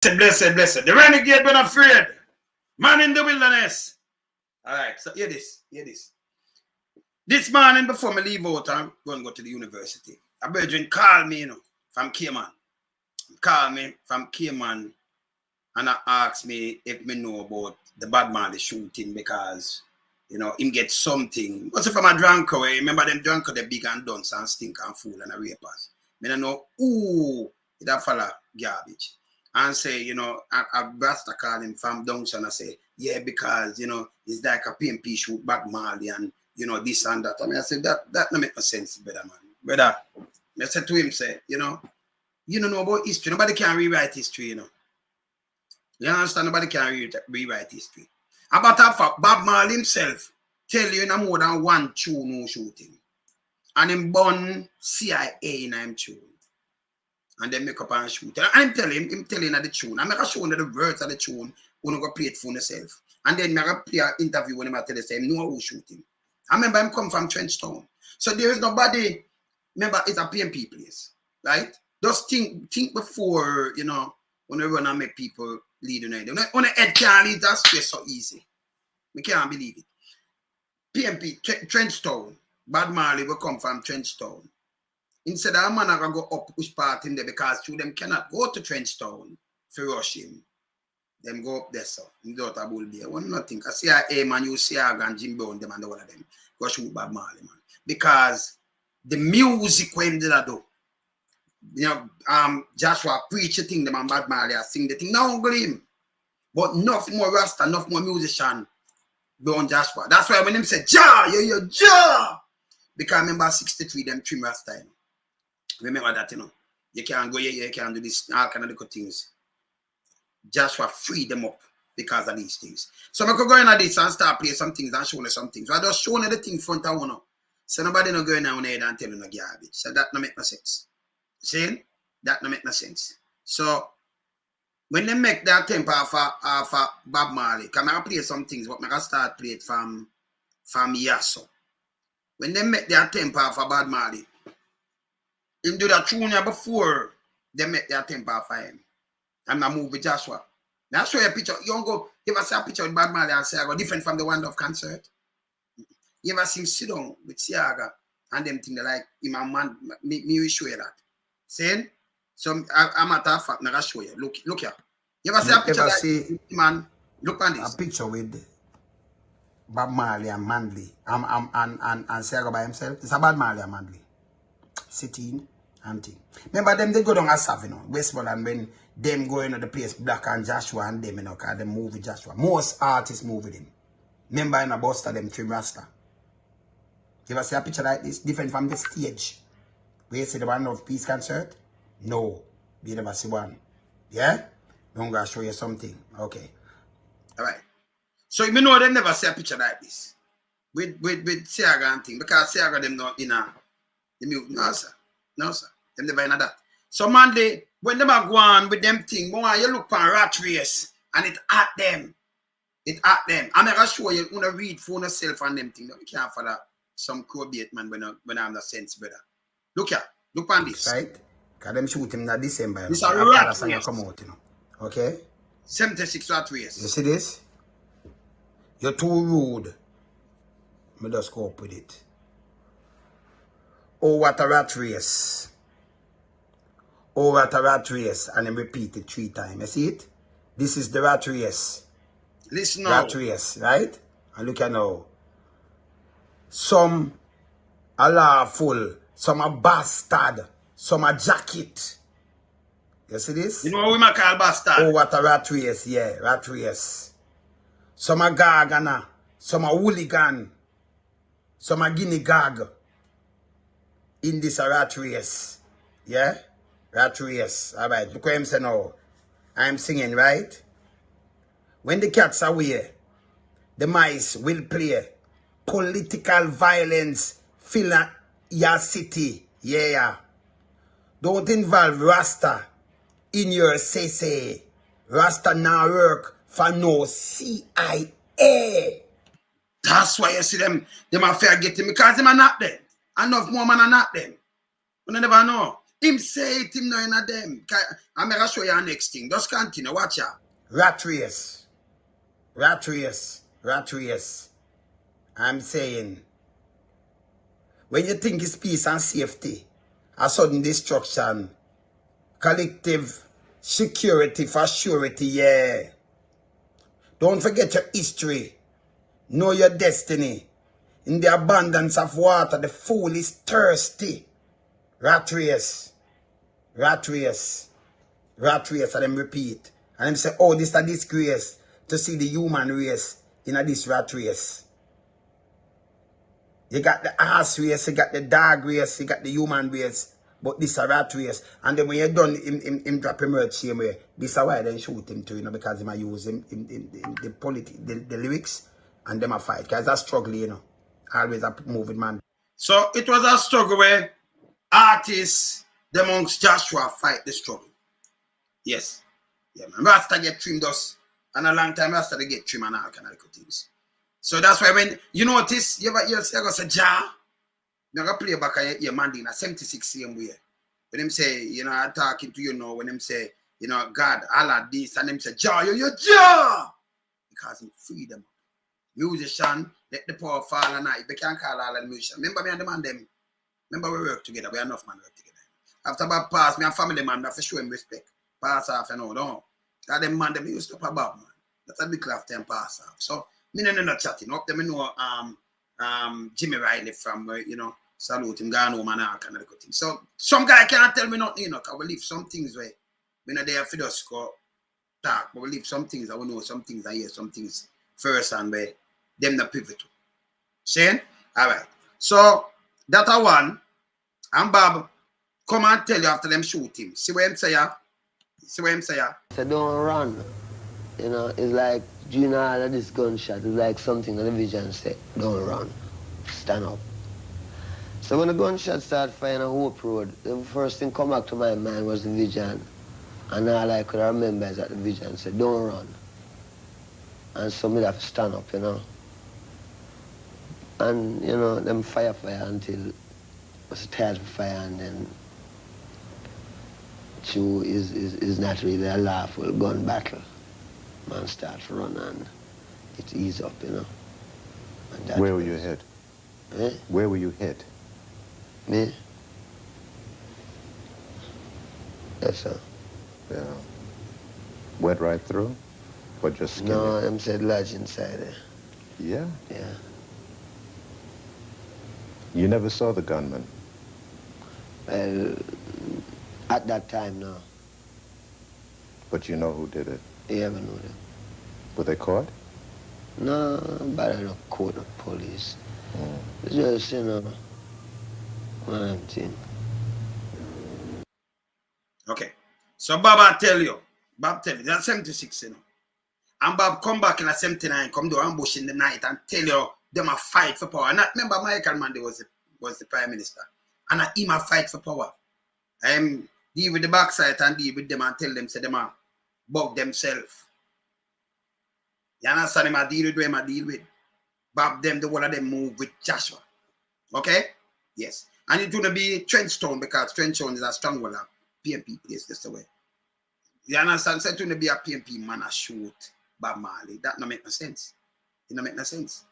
Blessed, blessed. The renegade when afraid. Man in the wilderness. Alright, so hear this. This morning before me leave out and go to the university, a brethren call me, from Cayman. Call me from Cayman and ask me if me know about the Bob Marley shooting because, him get something. What's if I'm a drunk away? Remember them drunk they big and dunce and stink and fool and a rapers. Me don't know who that fella garbage. And say, a brother call him from downtown and say, yeah, because, it's like a PMP shoot Bob Marley and, this and that. I mean, I said, that don't make no sense, brother, man. Brother, I said to him, say, you don't know about history. Nobody can rewrite history, You understand? Nobody can rewrite history. About that fact, Bob Marley himself tell you in more than one tune shooting. And him born CIA in him tune. And then make up and shoot. And I'm telling him the tune. I make a show the words of the tune when I go play it for himself. And then I go play an interview when I tell the same, know who shooting. I remember him come from Trenchtown. So there is nobody, remember it's a PMP place, right? Just think before, when you run and make people lead on it. When the head can't lead that space so easy. We can't believe it. PMP, Trenchtown. Bob Marley will come from Trenchtown. Instead of a man going to go up push part in there because two them cannot go to Trenchtown for rush him. Them go up there, so. You don't have bull beer. One nothing. I see a man, you see and Jim Brown, them and all of them. Go shoot Bob Marley, man. Because the music when they do. Joshua preach the thing, them and Bob Marley sing the thing. Now go him. But enough more Rasta, enough more musician beyond Joshua. That's why when them say, Ja, Ja. Because I remember 63, them trim Rasta. Remember that, You can't go here, you can't do this, all kind of little things. Joshua freed them up because of these things. So I could go into this and start playing some things and show you some things. So I just show you the thing front of one. So nobody no going down there and tell you no garbage. So that no make no sense. See? That no make no sense. So when they make that tempo of Bob Marley, can I play some things, but I can start play it from Yasso. When they make their tempo of Bob Marley, him do that tune before they make their tempo for him. And I move with Joshua. Now show you a picture. You don't go, you ever see a picture with Bob Marley and Seaga different from the One Love concert? You ever see him sit down with Seaga and them things like him and man, me will show you that. See? So a matter of fact, I'm going to show you. Look here. You ever see a picture like man? Look on this. A picture with Bob Marley and Manley and Seaga by himself. It's a Bob Marley and Manley. Sitting and thing. Remember them, they go down as Sav, Westmoreland when them go into the place, Black and Joshua and them, because them move with Joshua. Most artists move with him. Remember in a Buster, them trim Rasta. You ever see a picture like this? Different from the stage. Where you see the One Love Peace concert? No. You never see one. Yeah? I'm going to show you something. Okay. Alright. So you know them never see a picture like this. With Seaga and thing. Because Seaga them not in a the music. No, sir. No, sir. Them never in that. So Manley, when them are going with them thing, boy, you look for a rat race and it at them. It at them. I'm going to show you, you read for yourself and them thing. You can't follow some crowbait man when I'm the sense, brother. Look here. Look on this. Right? Because them shoot him in December. This is a rat race. Come out, Okay? 76 rat race. You see this? You're too rude. Me just go up with it. Oh, what a rat race. Oh, what a rat race. And then repeat it 3 times. You see it? This is the rat race. Listen now. Rat race, right? And look at now. Some are lawful. Some are bastard. Some are jacket. You see this? You know what we might call bastard? Oh, what a rat race. Yeah, rat race. Some are gargana. Some are hooligan. Some are guinea gag. In this rat race. Yeah? Rat race. Alright. Look what I'm saying now. I'm singing, right? When the cats are away, the mice will play. Political violence fill your city. Yeah. Don't involve Rasta in your say. Rasta now work for no CIA. That's why you see them are fair getting because them are not there. Enough more man are not them. You never know. Him say it, him no in a them. I'm going to show you our next thing. Just continue, watch out. Rat race. Rat race. Rat race. I'm saying, when you think it's peace and safety, a sudden destruction, collective security for surety, yeah. Don't forget your history. Know your destiny. In the abundance of water, the fool is thirsty. Rat race. Rat race. Rat race, and them repeat. And them say, oh, this is a disgrace to see the human race in this rat race. You got the ass race, you got the dog race, you got the human race. But this is a rat race. And then when you're done, him drop him out same way. This is why they shoot him too, you know, because him use the lyrics and them a fight. Because that's struggle, you know. Always a moving man. So it was a struggle where artists amongst Joshua fight the struggle. Yes. Yeah, man. Rasta get trimmed us. And a long time Rasta they get trimmed and all kind of things. So that's why when you notice, you say, Jah, you're going to play back at your man in a 76 same way. When them say, you know, I'm talking to you now, when them say, you know, God, Allah this, and them say, Jah, you're Jah! Because he freed them. Musician, let the power fall and night. We can't call all the musicians. Remember me and the man them. Remember we work together. We are enough man work together. After Bob pass, me and family man, I have to show him respect. Pass off and all, don't. That them man, them used to pay Bob, man. That's a big laugh them pass off. So, me no not chatting up. Them know Jimmy Riley from you know, salute him, gone home and all kind of thing. So some guy can't tell me nothing, you know, because we leave some things where we not there for us go talk, but we leave some things I will know, some things I hear, some things first and where them the pivotal. Saying? Alright. So that a one. And Bob come and tell you after them shoot him. See what I'm saying? See what I'm saying? So don't run. You know, it's like during all of this gunshot, it's like something on the vision said, don't run. Stand up. So when the gunshot started firing on Hope Road, the first thing come back to my mind was the vision. And all I could remember is that the vision said, don't run. And so me have to stand up, you know. And, you know, them fire until it was tired of fire, and then Chew is not really a lawful gun battle. Man start to run and it ease up, you know. Where were you hit? Eh? Where were you hit? Me? Yes, sir. Yeah. Went right through? Or just skinned No, it? I'm said lodge inside there. Yeah? Yeah. You never saw the gunman? Well, at that time, no. But you know who did it? You ever know them? Were they caught? No, but I don't call the police. It's just, you know, one thing. Okay. So Bob I tell you, that's 76, you know. And Bob come back in a 79, come do ambush in the night and tell you them a fight for power. And I remember Michael Manley was the prime minister. And him a fight for power. Deal with the backside and deal with them and tell them say them a bug themselves. You understand? Him a deal with them, a deal with Bob them, the one of them move with Joshua. Okay? Yes. And it's gonna be Trenchtown because Trenchtown is a stronghold of PMP place just the way. You understand? So it's gonna be a PMP man a shoot Bob Marley. That don't make no sense. It don't make no sense.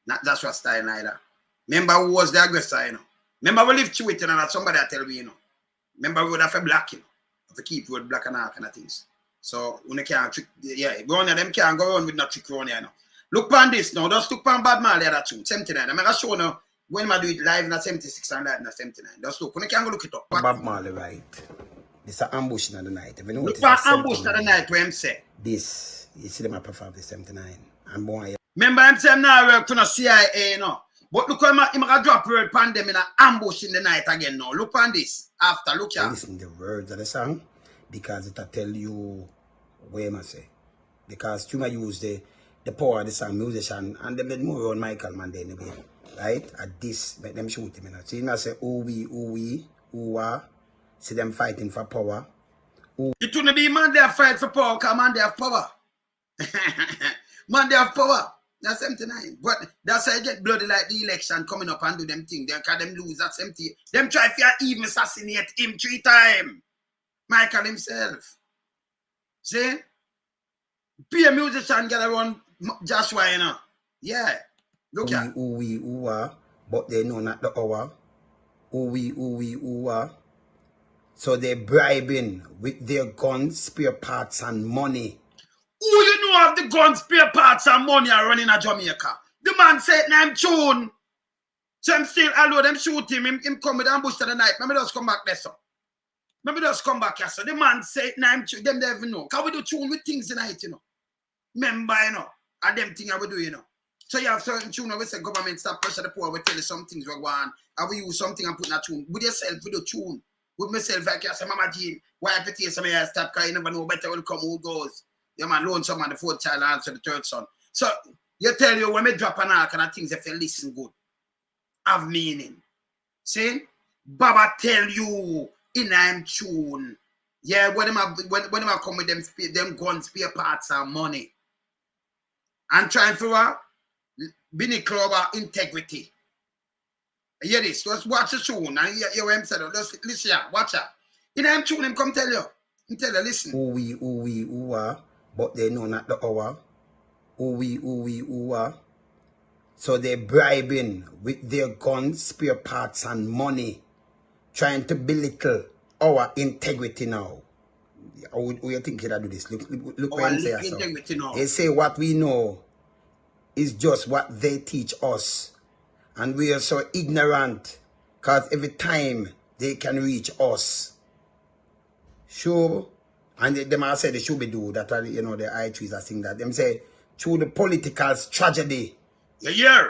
Not Joshua style either. Remember who was the aggressor, you know? Remember we live through it, you know, that somebody I tell me, you know. Remember we would have a black, you know. Have to keep road black and all kind of things. So when they can't trick, yeah, one of them can't go on with no trick around here, you know. Look on this now, just look on Bob Marley at that tune, 79. I'm gonna show now when I do it live in 76 and live in 79. Just look, when you can't go look it up. Bob Marley, right. This is an ambush in the night. If you notice, look for ambush in the night where him say. This, you see them perform the 79. And boy, remember him say him now work for no CIA, you know. But look how him gonna drop word pan them in an ambush in the night again now. Look on this. After, look here. listen to the words of the song because it'll tell you where I say. Because Tuma use the power of the song musician and them did more on Michael Manley anyway. Right? At this, make them shoot him. So you know say, ooh wah. See them fighting for power. It wouldn't be man they fight for power because man they have power. Man they have power. That's 79. But that's how you get bloody like the election coming up and do them thing. They can them lose. That's empty. Them try to even assassinate him 3 times. Michael himself. See? Be a musician get around Joshua, you know. Yeah. Look at. Who are, but they know not the hour. Who are. So they're bribing with their guns, spare parts, and money. Who you know have the guns, spare parts, and money are running a Jamaica? The man said, I'm tune. So I'm still, although them shoot him come with ambush to the night. Maybe just come back there, so. Maybe just come back here, so. The man said, I'm tune. Them never know. Because we do tune with things tonight, you know. Remember, you know. And them things we do, you know. So you have certain tune, we say government stop pressure the poor, we tell you some things we want. And we use something and put in a tune. With yourself, we do tune. With myself, like I say, Mama Jean, why I put here some hair stop, because you never know better will come, who goes. Yeah, man, loan someone the 4th child answer the 3rd son. So, you tell you, when me drop an all kind of things, if you listen good, have meaning. See? Baba tell you, in I'm tune. Yeah, when them come with them guns, spare parts, and money. And trying for what? Binny Clover integrity. You hear this? Just watch the tune. And you hear what I'm saying? Just listen here. Watch her. In I'm tune, him come tell you. Him tell you, listen. Who are, but they know not the hour. Who are. So they're bribing with their guns, spare parts, and money, trying to belittle our integrity now. How you think you do this? Look what I'm saying. So. They say what we know is just what they teach us. And we are so ignorant, because every time they can reach us. Sure. And them all say they should be do that, you know, the high trees are saying that. Them say, through the political tragedy, yeah.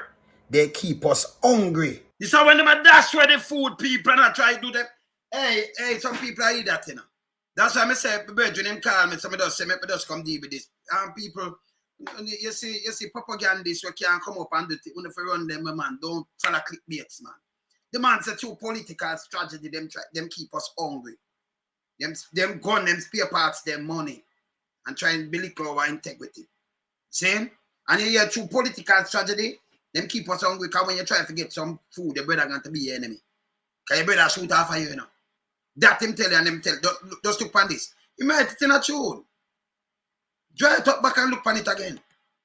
They keep us hungry. This is when they dash where the food people and I try to do them. Hey, some people I eat that, you know. That's why I say, Virgin him call me, somebody does say, me just come deal with this. And people, you see propagandists who can't come up and do it. When if you run them, man, don't follow clickbaits, man. The man said through political tragedy, them keep us hungry. Them gun, them spare parts, them money, and try and belittle our integrity. See? And you hear through political tragedy, them keep us hungry, because when you try to get some food, your brother going to be your enemy. Because your brother shoot off of you, you know. That him tell you and him tell you. Just look on this. You might it in a tune. Dry it up back and look on it again.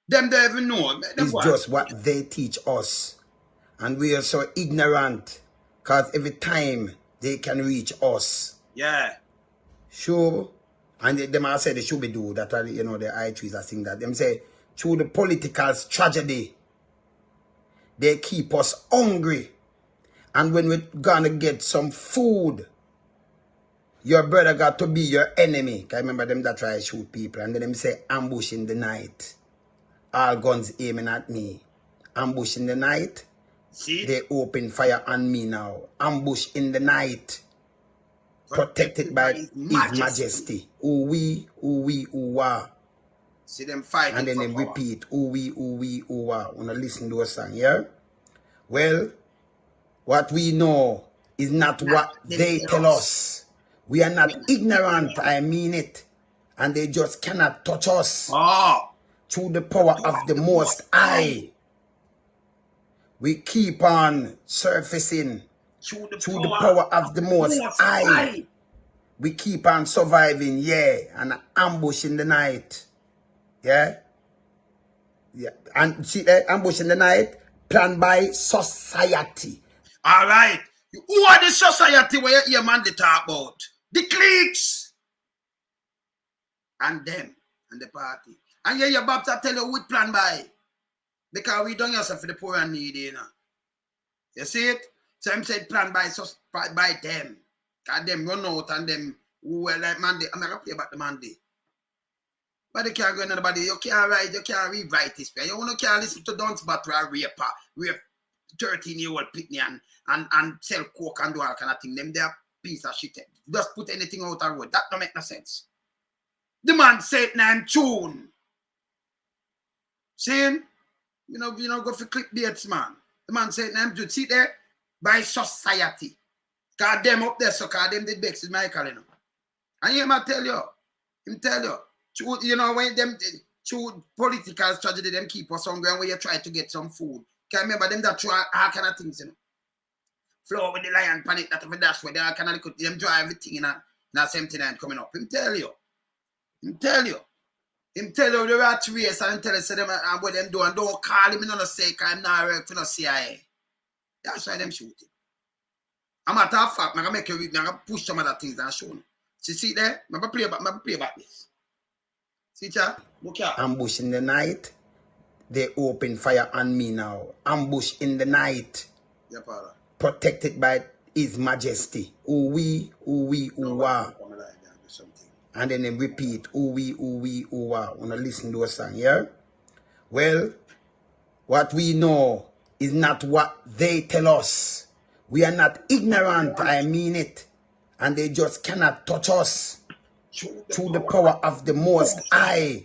Them don't even know. It's just what they teach us. And we are so ignorant, because every time they can reach us. Yeah. Sure. And them all say they should be do that, you know, the high trees are saying that. Them say, through the political tragedy, they keep us hungry. And when we're gonna get some food, your brother got to be your enemy. I remember them that try to shoot people. And then them say, ambush in the night. All guns aiming at me. Ambush in the night. See? They open fire on me now. Ambush in the night. Protected by His Majesty. Who are. See them fight. And then them repeat, who are. Wanna listen to a song, yeah? Well, what we know is not what they tell us. We are not ignorant, I mean it. And they just cannot touch us. Through the power of the Most High. We keep on surfacing. Through the power of the Most High. We keep on surviving, yeah. And ambush in the night. Yeah? Yeah. And see that ambush in the night? Planned by society. Alright. Who are the society where you hear man they talk about? The cliques. And them. And the party. And yeah, your Baptist tell you who it planned by. Because we don't yourself for the poor and needy, you know. You see it? So I'm saying planned by them. Because them run out and them who were like Mandy. I'm not going to play about the Mandy. But they can't go in anybody. You can't write, you can't rewrite this. You can't listen to Dance Battle or rape 13-year-old pitney and sell coke and do all kind of thing. Them they're piece of shit. Just put anything out of road. That don't make no sense. The man said I'm tune. See? You know, go for clickbaits, man. The man said I'm tune. See there? By society. Cause them up there, so cause them did Bex is Michael, you know. And he might tell you. Him tell you. You know, when them through political strategy, them keep us hungry and where you try to get some food. Can you remember them that try all kind of things, you know? Flow with the lion panic that of a dash where they all kind of them draw everything in a 79 coming up. Him tell you the rat race and tell us them and what them do and don't call him in on the sake I'm not work for no CIA. That's why them shoot him. I'm matter of fact, I'm gonna make you read, I'm gonna push some other things and show you. See there? I'm gonna play about this. See chat? Look here. Ambush in the night. They open fire on me now. Ambush in the night. Yeah, Father. Protected by His Majesty. Ooh wee, ooh wah. And then they repeat, ooh wee, ooh wah. Wanna listen to a song, yeah? Well, what we know is not what they tell us. We are not ignorant, I mean it. And they just cannot touch us. Through the power of the Most High.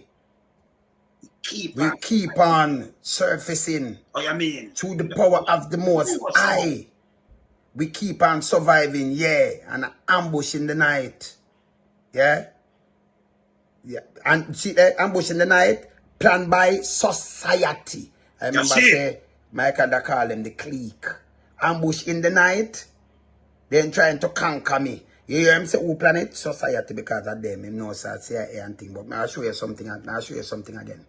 We keep on surfacing. Oh, you mean? Through the power of the Most High. We keep on surviving, yeah. And ambush in the night. Yeah? Yeah. And see that ambush in the night, planned by society. I remember say, Michael da call them the clique. Ambush in the night, then trying to conquer me. You hear him say who planet? Society, because of them. Him knows that CIA and thing. But I'll show you something. I'll show you something again.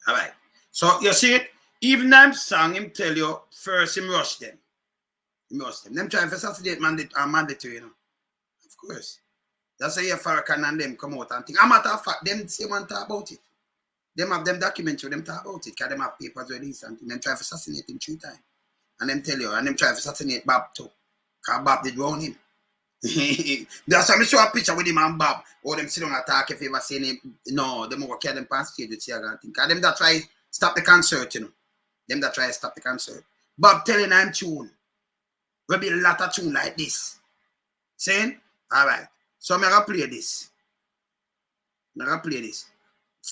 Alright. So you see it? Even them song him tell you first him rush them. Him rush them. Them trying to assassinate mandatory, you know. Of course. That's why Farrakhan and them come out and think. A matter of fact, them say one talk about it. Them have them documentary, them talk about it, because them have papers released and them try to assassinate him 3 times. And them tell you, and them try to assassinate Bob too. Because Bob did wrong him. That's why I show a picture with him and Bob. Or them sit down and talk if you ever seen him. No, them over carry them past stage with Seaga and think. Because them that try stop the concert, you know. Them that try stop the concert. Bob telling I'm tune. Will be a lot of tune like this. Saying? Alright. So I'm gonna play this.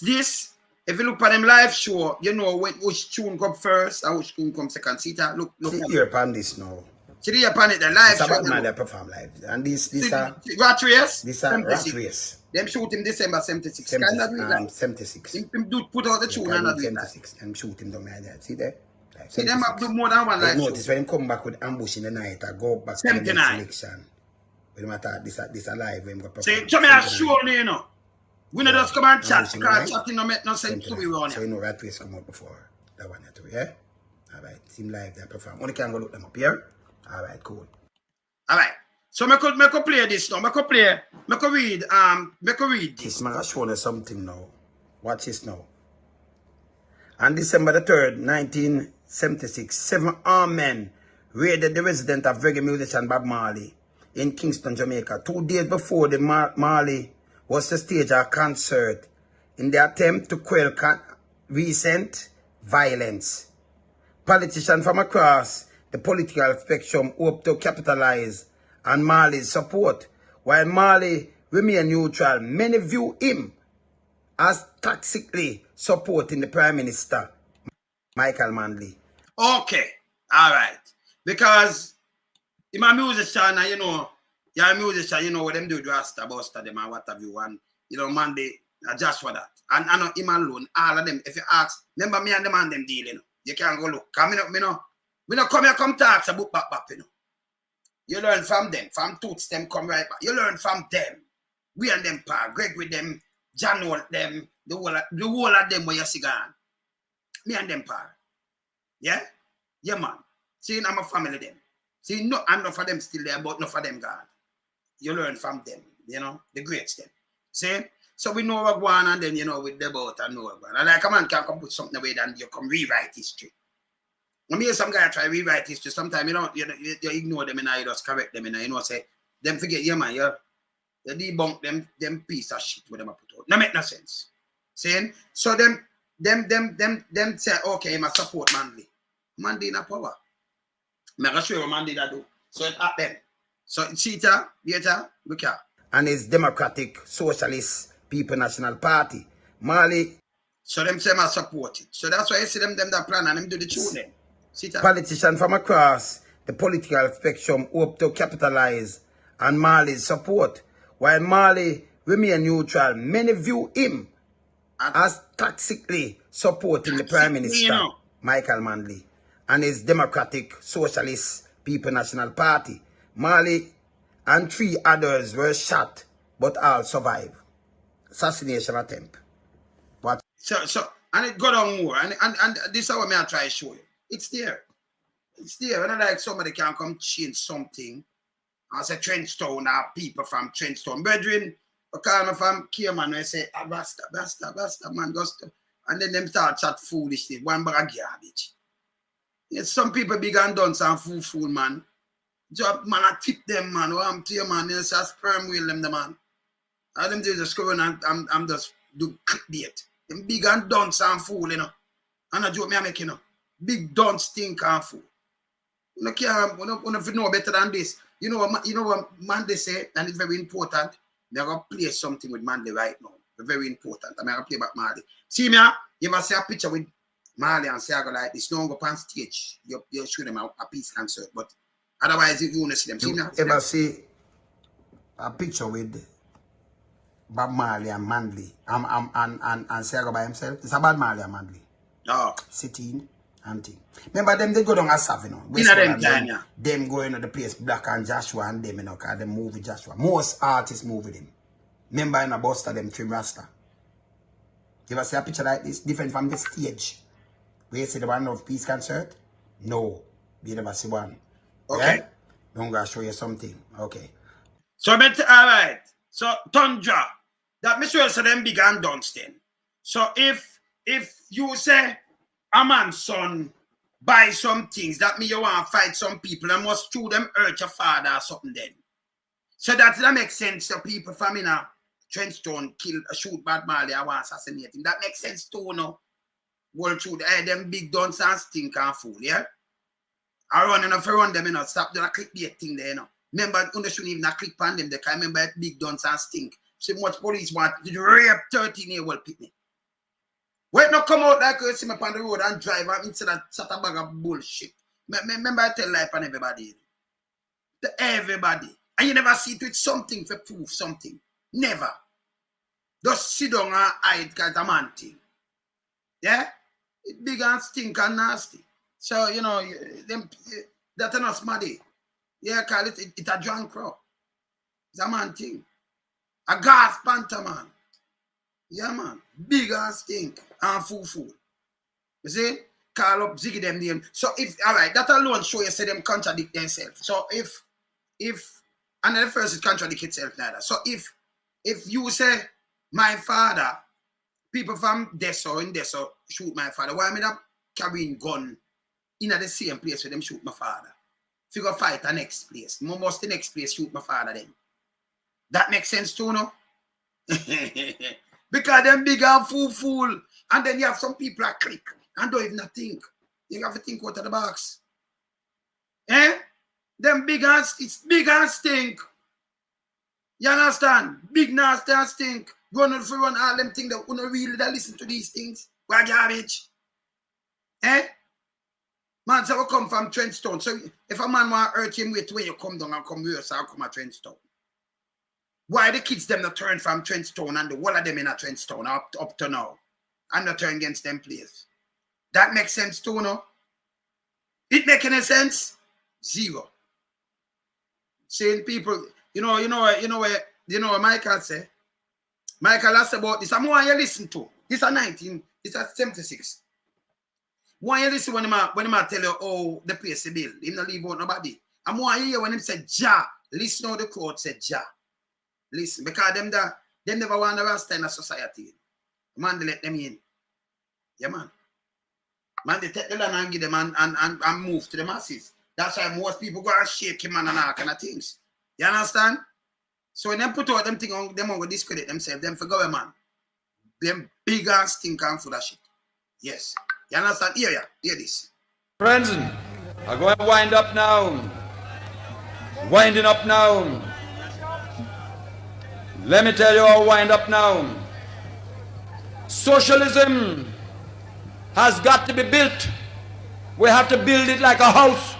This, if you look at them live show, you know which tune come first and which tune come second. See that? Look. See here upon this now. See here upon it, the live show. It's about they perform live. And this Rat Race? This Rat Race. Them shoot him December 76. 76. Him do put out the tune and not do it. 76. And shoot him down like that. See there? Like see them have do more than one live show. Notice when they come back with ambush in the night, I go back to the next selection. When I thought this alive when we go. See, so me a show you know. We not just come and chat because chatting no make no sense to me around here. So you know Rat Race come out before that one too, yeah? Alright, seem live they perform. Only can go look them up here. Alright, cool. Alright. So I could play this now. I could read this. I'm gonna show you something now. Watch this now. On December the 3rd, 1976, 7 armed men raided the residence of reggae musician Bob Marley in Kingston, Jamaica. 2 days before the Marley was to stage a concert in the attempt to quell recent violence. Politicians from across the political spectrum hope to capitalize on Marley's support. While Marley remained neutral, many view him as toxically supporting the Prime Minister, Michael Manley. Okay, all right. Because I'm a musician, and you know, you're a musician, you know what them do, Rasta, Buster, them, and what have you, and you know, Manley, just for that. And I know him alone, all of them, if you ask, remember me and the man them dealing, you can't go look. Come up, me no come here, come talk about back, you know. You learn from them, from Toots, them come right back. You learn from them. We and them, Pa, Greg with them, John with them, the whole of them where you see gone. Me and them, Pa. Yeah? Yeah, man. See, I'm a family them. See, no, enough of them still there, but enough of them gone. You learn from them, you know, the greats them. See? So we know what going on, and then, you know, with the boat and know what going on. And like a man can come put something away, then you come rewrite history. I mean, some guy try to rewrite history. Sometimes, you ignore them and you just correct them and you know, say, them forget, yeah, man, you debunk them piece of shit with them put out. No make no sense. Saying? So them say, okay, I must support Manley. Manley in a power. I'm going to show you what Manley that do. So it's at them. So cheater, later, look at. And his Democratic Socialist People National Party. Marley. So them say I support it. So that's why you see them that plan and them do the tuning. Politicians from across the political spectrum hope to capitalize on Marley's support. While Marley remain neutral, many view him as toxically supporting the Prime Minister, Michael Manley, and his Democratic Socialist People National Party. Marley and 3 others were shot, but all survived. Assassination attempt. What? So, and it got on more. And this is what I try to show you. It's there. It's there. And I like somebody can come change something. As a Trenchtown or people from Trenchtown. Brethren, I call me from Cayman and I say, Rasta, man, Gusto. And then them start chat foolishness. One bag of garbage. Yes, some people big and done some fool, man. Job, man, I tip them, man. Oh, I'm to you, man. Yes, I sperm wheel them, the man. And them do just go and I'm just do clickbait. Them big and done some fool, you know. And I joke me I make, you know. Big done stink and fool. You know, can't, you know better than this. You know what Manley say, and it's very important. They're going to play something with Manley right now. Very important. I'm going to play back Marley. See me, you ever see a picture with Marley and Seaga like this? No go on stage. You show them a peace concert, but otherwise you won't see them. See me? Ever see a picture with Bob Marley and Manley and Seaga by himself? It's about Marley and Manley. No. Sitting and thing. Remember them, they go down as Savino. Them going to the place, Black and Joshua and them, you know, because they move with Joshua. Most artists move with him. Remember in a Buster, them trim Rasta. You ever see a picture like this? Different from the stage. Where you see the one of peace concert? No. You never see one. Okay. Yeah? I'm going to show you something. Okay. So, all right. So, Tundra, that Mr. Wilson them big and Dunstan. So, if you say, a man's son buy some things, that means you want to fight some people and must chew them hurt your father or something then. So that makes sense to people from in a Trenchtown shoot Bob Marley and want to assassinate him. That makes sense too, no? Well, through them big guns and stink and fool, yeah? I run enough to run them, you know, stop doing a clickbait thing there, you know. Remember, you shouldn't even click on them, they can remember big guns and stink. See much police want to rape 13-year-old people. Wait, not come out like you see me on the road and drive instead of such a bag of bullshit. Remember I tell life on everybody. To everybody. And you never see it with something to prove something. Never. Just sit down and hide because it's a man thing. Yeah? It's big and stink and nasty. So, you know, that's not smarty. Yeah, call it a drunk crowd. It's a man thing. A gas panther, man. Yeah, man. Big and stink and fool. You see? Call up Ziggy them name. So if, all right, that alone show you say them contradict themselves. So if, and then first it contradict itself neither. So if you say, my father, people from Deso in Deso shoot my father, why am I carrying gun in the same place where them shoot my father? If you go fight the next place, must the next place shoot my father then. That makes sense too, no? Because them big and fool. And then you have some people that click and don't even think. You have to think out of the box. Eh? Them big and it's big and stink. You understand? Big nasty and stink. Run for run all them things that you don't really listen to these things. Why garbage? Eh? Man, so we come from Trenchtown. So if a man want to hurt him, wait when you come down and come here, so I'll come at Trenchtown. Why the kids them not turn from Trenchtown and the whole of them in a Trenchtown up to now and not turn against them players? That makes sense too, no? It make any sense? Zero. Saying people, you know what Michael say? Michael asked about this. I'm want you listen to. This is 76. Why you listen when I tell you, oh, the place is built. Him not leave out nobody. I'm want you hear when him say Jah. Listen how the crowd said Jah. Listen, because them never want to rasta in a society. Man, they let them in. Yeah, man. Man, they take the land and give them and move to the masses. That's why most people go and shake him and all kind of things. You understand? So when them put out them thing on, them going to discredit themselves, them forget, man. Them big and stink and full of shit. Yes. You understand? Hear this. Friends, I'm going to wind up now. Winding up now. Let me tell you how wind up now. Socialism has got to be built. We have to build it like a house.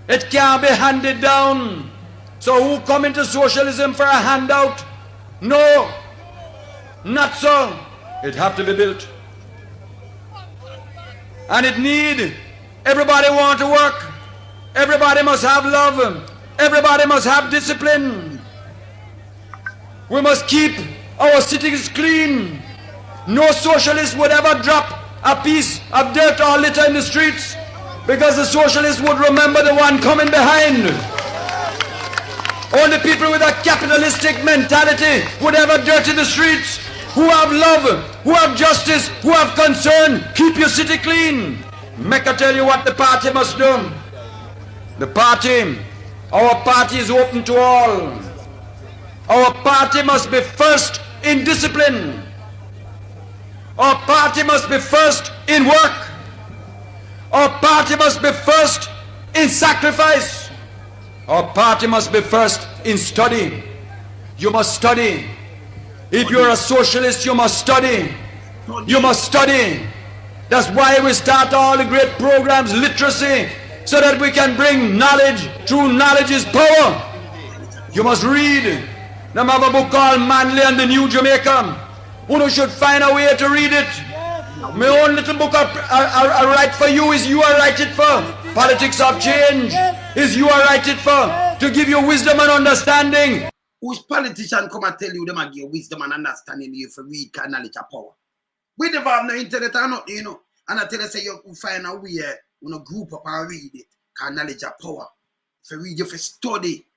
It can't be handed down. So who come into socialism for a handout? No, not so. It have to be built. And it need, everybody want to work. Everybody must have love. Everybody must have discipline. We must keep our cities clean. No socialist would ever drop a piece of dirt or litter in the streets, because the socialist would remember the one coming behind. Only people with a capitalistic mentality would ever dirty the streets. Who have love, who have justice, who have concern, keep your city clean. Make I tell you what the party must do. The party, our party is open to all. Our party must be first in discipline. Our party must be first in work. Our party must be first in sacrifice. Our party must be first in study. You must study. If you're a socialist, you must study. You must study. That's why we start all the great programs, literacy, so that we can bring knowledge. True knowledge is power. You must read. Them have a book called Manley and the New Jamaica. You should find a way to read it. My own little book I write for you is you I write it for. Politics of change is you I write it for. To give you wisdom and understanding. Which politician come and tell you them and give wisdom and understanding you for read knowledge of power? We never have no internet or nothing, you know. And I tell you say you find a way, you know, group up and read it. Cause knowledge of power. For read you for study.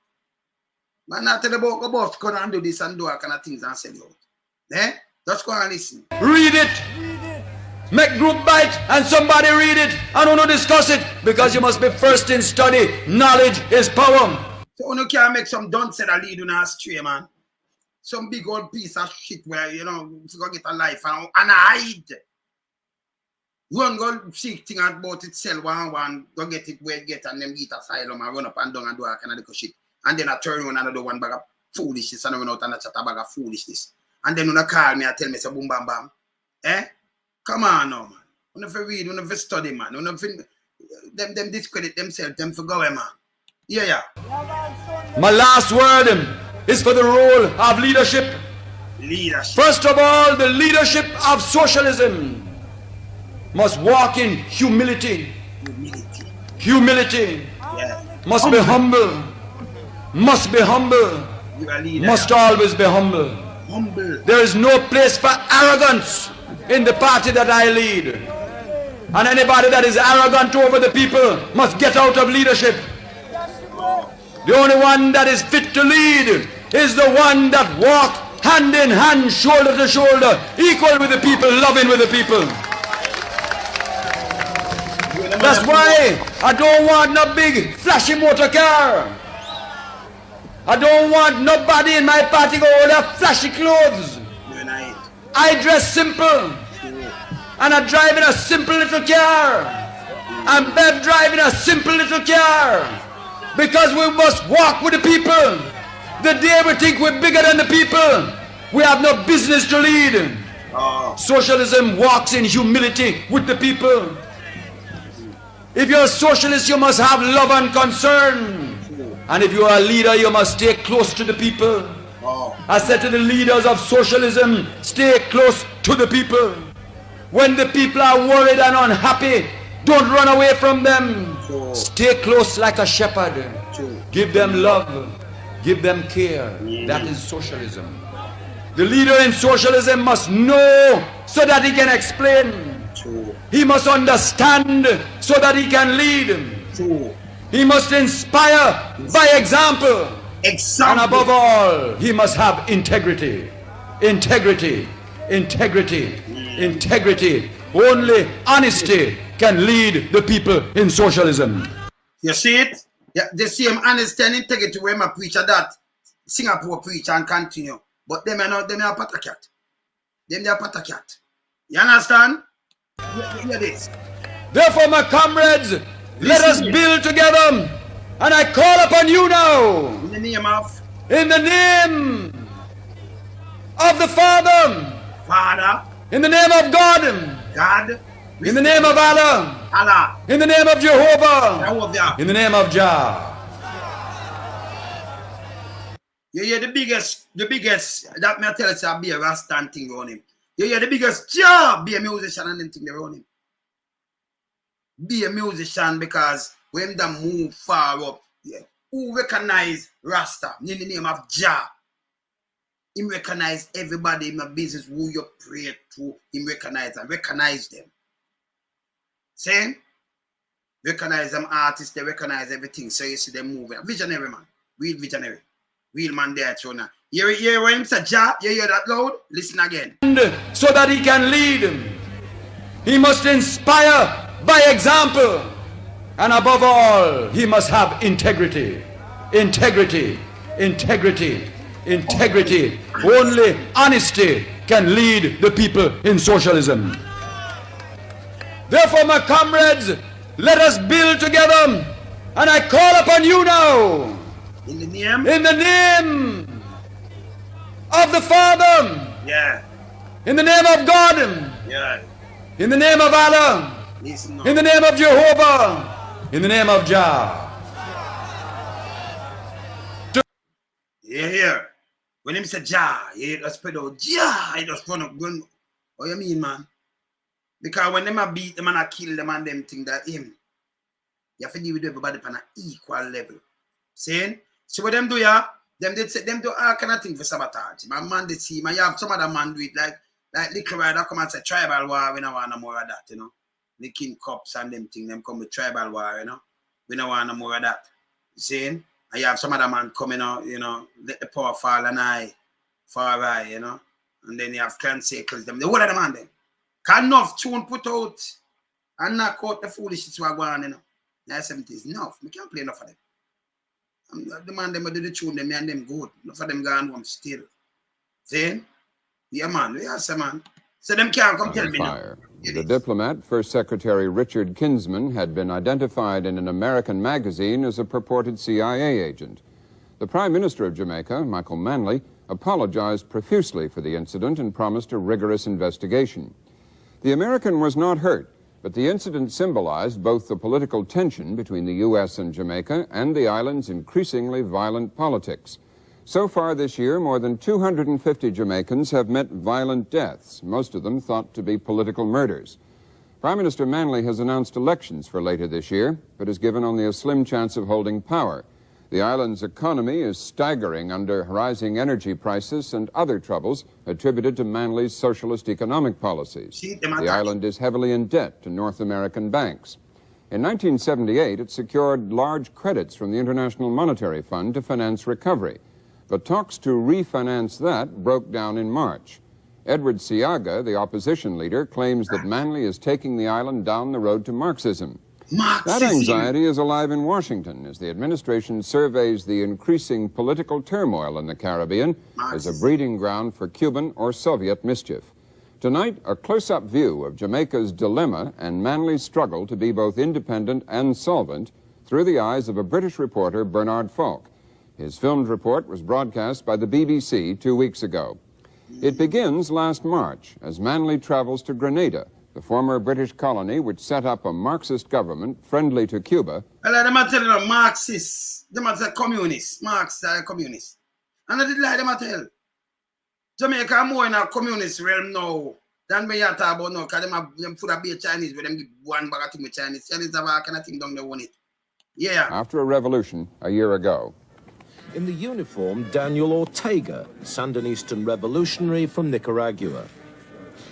Man, I tell you about come and do this and do all kind of things and sell you out. Eh? Just go and listen. Read it. Make group bite and somebody read it and don't discuss it, because you must be first in study. Knowledge is power. So you can't make some dunce that lead you astray, man. Some big old piece of shit where, you know, you go get a life and hide. Run go seek thing about it, sell one, go get it where it get, and then get asylum and run up and down and do all kind of little shit. And then I turn on another one bag of foolishness and I run out and I chat a bag of foolishness. And then when I call me and tell me, say boom bam bam. Eh? Come on now, man. You never read, you never study, man. You never them discredit themselves, them for going, man. Yeah. My last word is for the role of leadership. First of all, the leadership of socialism must walk in humility. Humility. Yeah. Must be humble. Must be humble. Must always be humble. There is no place for arrogance in the party that I lead. And anybody that is arrogant over the people must get out of leadership. The only one that is fit to lead is the one that walks hand in hand, shoulder to shoulder, equal with the people, loving with the people. That's why I don't want no big flashy motor car. I don't want nobody in my party go all have flashy clothes. I dress simple. And I drive in a simple little car. And Bev driving a simple little car. Because we must walk with the people. The day we think we're bigger than the people, we have no business to lead. Socialism walks in humility with the people. If you're a socialist, you must have love and concern. And if you're a leader, you must stay close to the people. I said to the leaders of socialism, stay close to the people. When the people are worried and unhappy, don't run away from them. Stay close like a shepherd. Give them love. Give them care. That is socialism. The leader in socialism must know so that he can explain. He must understand so that he can lead. He must inspire by example. And above all, he must have integrity. Integrity. Integrity. Integrity. Only honesty can lead the people in socialism. You see it? Yeah, the same honesty and integrity where my preacher that Singapore preach and continue. But them are not, them are patakat. Them are patakat. You understand? Hear this. Therefore, my comrades, let us build together. And I call upon you now. In the name of? In the name of the Father. Father. In the name of God. God. In the name of Allah. Allah. In the name of Jehovah. Jehovah. In the name of Jah. You hear the biggest, that me tell you, be a Rastan thing on him. You hear the biggest job, be a musician and them thing they run him. Be a musician because when they move far up, yeah, who recognize Rasta in the name of Jah? Him recognize everybody in the business who you pray to, him recognize them. Same? Recognize them artists, they recognize everything. So you see them moving. Visionary man. Real visionary. Real man there, Chona. You hear when him say Jah? You hear that loud? Listen again. So that he can lead. He must inspire by example. And above all, he must have integrity. Integrity. Integrity. Integrity. Only honesty can lead the people in socialism. Therefore, my comrades, let us build together. And I call upon you now. In the name? In the name of the Father. Yeah. In the name of God. Yeah. In the name of Allah. Listen now. In the name of Jehovah. In the name of Jah. You hear? When him say Jah, you hear the spread out Jah, he just run up gun. What you mean, man? Because when them a beat them and a kill them and them think that him, you have to deal with everybody on an equal level. Saying? So what them do, yeah? Them do all kind of thing for sabotage. My man they see, man, you have some other man do it like little rider come and say tribal war, we don't want no more of that, you know. The king cops and them thing, them come with tribal war, you know. We don't want no more of that. Saying? And you have some other man coming out, you know, let the power fall and far eye, you know. And then you have clan circles, them. The whole of the man then. Can enough tune put out and knock out the foolishness we are going, you know. Now 70s, enough. We can't play enough of them. The man them do the tune, them and them good. Enough of them gone home still. See? Yeah, man. We have some man. So them can't come tell me now. The diplomat, First Secretary Richard Kinsman, had been identified in an American magazine as a purported CIA agent. The Prime Minister of Jamaica, Michael Manley, apologized profusely for the incident and promised a rigorous investigation. The American was not hurt, but the incident symbolized both the political tension between the U.S. and Jamaica and the island's increasingly violent politics. So far this year, more than 250 Jamaicans have met violent deaths, most of them thought to be political murders. Prime Minister Manley has announced elections for later this year, but is given only a slim chance of holding power. The island's economy is staggering under rising energy prices and other troubles attributed to Manley's socialist economic policies. The island is heavily in debt to North American banks. In 1978, it secured large credits from the International Monetary Fund to finance recovery. But talks to refinance that broke down in March. Edward Seaga, the opposition leader, claims that Manley is taking the island down the road to Marxism. That anxiety is alive in Washington as the administration surveys the increasing political turmoil in the Caribbean as a breeding ground for Cuban or Soviet mischief. Tonight, a close-up view of Jamaica's dilemma and Manley's struggle to be both independent and solvent through the eyes of a British reporter, Bernard Falk. His filmed report was broadcast by the BBC 2 weeks ago. It begins last March as Manley travels to Grenada, the former British colony which set up a Marxist government friendly to Cuba. Well, them are telling them Marxists, them are saying communists, Marx are communists. And I did lie, them are tell. Jamaica more in a communist realm now than we are talking about now, because them food a be Chinese, but them give one bag of thing with Chinese. Chinese have all kind of thing down there on it. Yeah. After a revolution a year ago. In the uniform, Daniel Ortega, Sandinistan revolutionary from Nicaragua.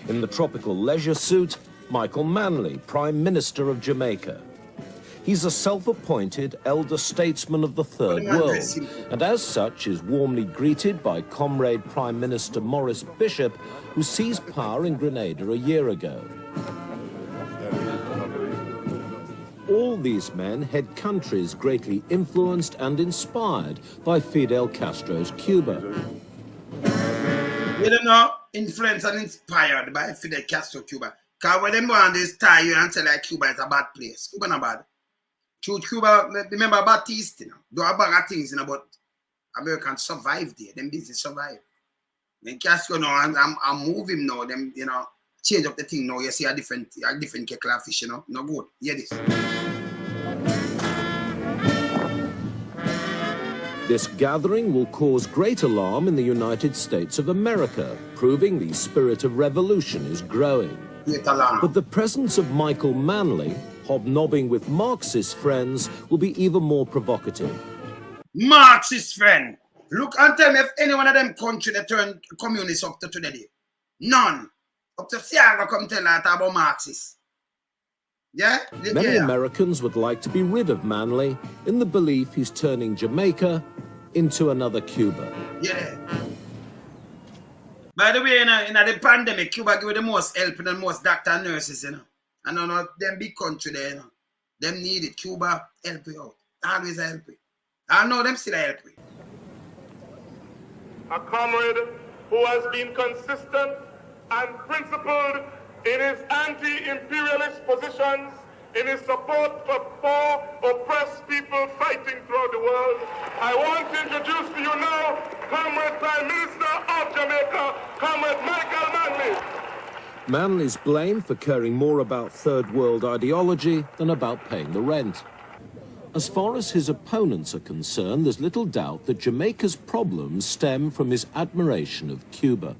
In the tropical leisure suit, Michael Manley, Prime Minister of Jamaica. He's a self-appointed elder statesman of the Third World, and as such is warmly greeted by comrade Prime Minister Maurice Bishop, who seized power in Grenada a year ago. All these men head countries greatly influenced and inspired by Fidel Castro's Cuba. You don't know, influenced and inspired by Fidel Castro Cuba. Because when them want this tie you and say like Cuba is a bad place. Cuba not bad. Cuba, remember Batiste, you know, do a bag of things, you know, but Americans survive there. Them business survive. When Castro now, I'm moving now, them, you know, change up the thing now, you see a different kettle of fish, you know. No good. Hear this. This gathering will cause great alarm in the United States of America, proving the spirit of revolution is growing. But the presence of Michael Manley, hobnobbing with Marxist friends, will be even more provocative. Marxist friend. Look and tell me if any one of them country that turn communists up to today. None. Up to Seaga come tell that about Marxists. Yeah? Many Americans would like to be rid of Manley in the belief he's turning Jamaica into another Cuba. Yeah. By the way, in the pandemic, Cuba give the most help and the most doctor and nurses, you know. And none of them big country there, you know. Them need it. Cuba help you out. Always help you. I know them still help you. A comrade who has been consistent and principled in his anti-imperialist positions, in his support for poor, oppressed people fighting throughout the world. I want to introduce to you now, Comrade Prime Minister of Jamaica, Comrade Michael Manley. Manley's blamed for caring more about third world ideology than about paying the rent. As far as his opponents are concerned, there's little doubt that Jamaica's problems stem from his admiration of Cuba.